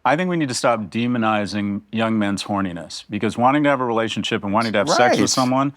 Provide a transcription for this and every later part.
I think we need to stop demonizing young men's horniness because wanting to have a relationship and wanting to have sex with Right. someone,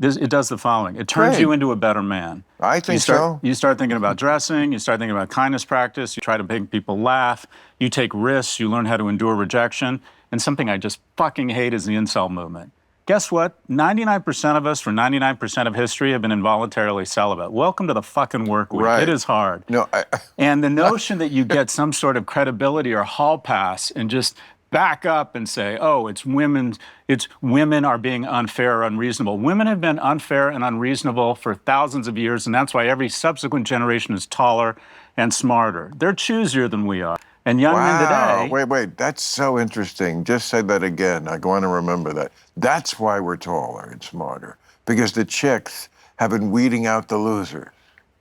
it does the following. It turns Right. you into a better man. I think so. You start thinking about dressing, you start thinking about kindness practice, you try to make people laugh, you take risks, you learn how to endure rejection. And something I just fucking hate is the incel movement. Guess what? 99% of us for 99% of history have been involuntarily celibate. Welcome to the fucking work week. Right. It is hard. No, And the notion that you get some sort of credibility or hall pass and just back up and say, oh, it's women are being unfair or unreasonable. Women have been unfair and unreasonable for thousands of years, and that's why every subsequent generation is taller and smarter. They're choosier than we are. And young men today... Wait, that's so interesting. Just say that again. I want to remember that. That's why we're taller and smarter, because the chicks have been weeding out the losers.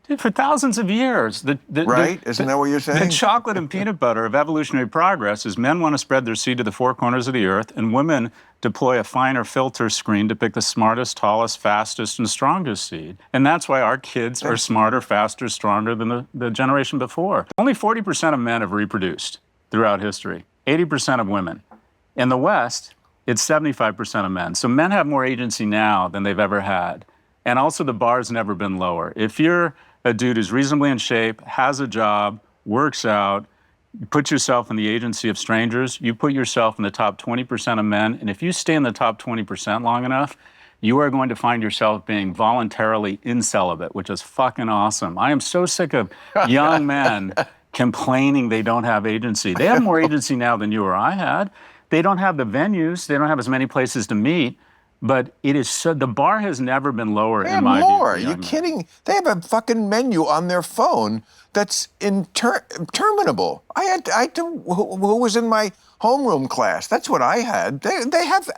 Dude, for thousands of years. Right? Isn't that what you're saying? The chocolate and peanut butter of evolutionary progress is men want to spread their seed to the four corners of the earth, and women deploy a finer filter screen to pick the smartest, tallest, fastest, and strongest seed. And that's why our kids are smarter, faster, stronger than the generation before. Only 40% of men have reproduced throughout history, 80% of women. In the West, it's 75% of men. So men have more agency now than they've ever had. And also the bar's never been lower. If you're a dude who's reasonably in shape, has a job, works out, you put yourself in the agency of strangers, you put yourself in the top 20% of men, and if you stay in the top 20% long enough, you are going to find yourself being voluntarily incelibate, which is fucking awesome. I am so sick of young men complaining they don't have agency. They have more agency now than you or I had. They don't have the venues, they don't have as many places to meet. But it is so, the bar has never been lower in my view. More. Are you kidding? They have a fucking menu on their phone that's interminable. Who was in my homeroom class? That's what I had. They have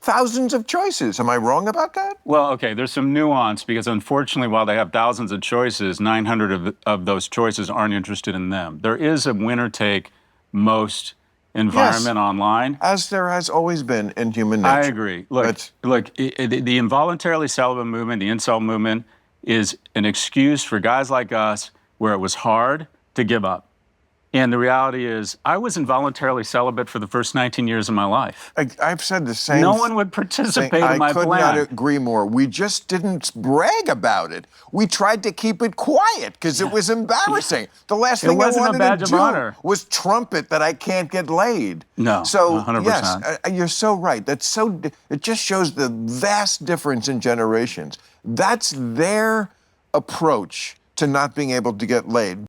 thousands of choices. Am I wrong about that? Well, okay, there's some nuance because unfortunately, while they have thousands of choices, 900 of those choices aren't interested in them. There is a winner take most environment online. As there has always been in human nature. I agree. Look, the involuntarily celibate movement, the incel movement, is an excuse for guys like us where it was hard to give up. And the reality is, I was involuntarily celibate for the first 19 years of my life. I've said the same. No one would participate in my plan. I could not agree more. We just didn't brag about it. We tried to keep it quiet because it was embarrassing. The last thing I wanted to do was trumpet that I can't get laid. No, so 100%. Yes, you're so right. It just shows the vast difference in generations. That's their approach to not being able to get laid.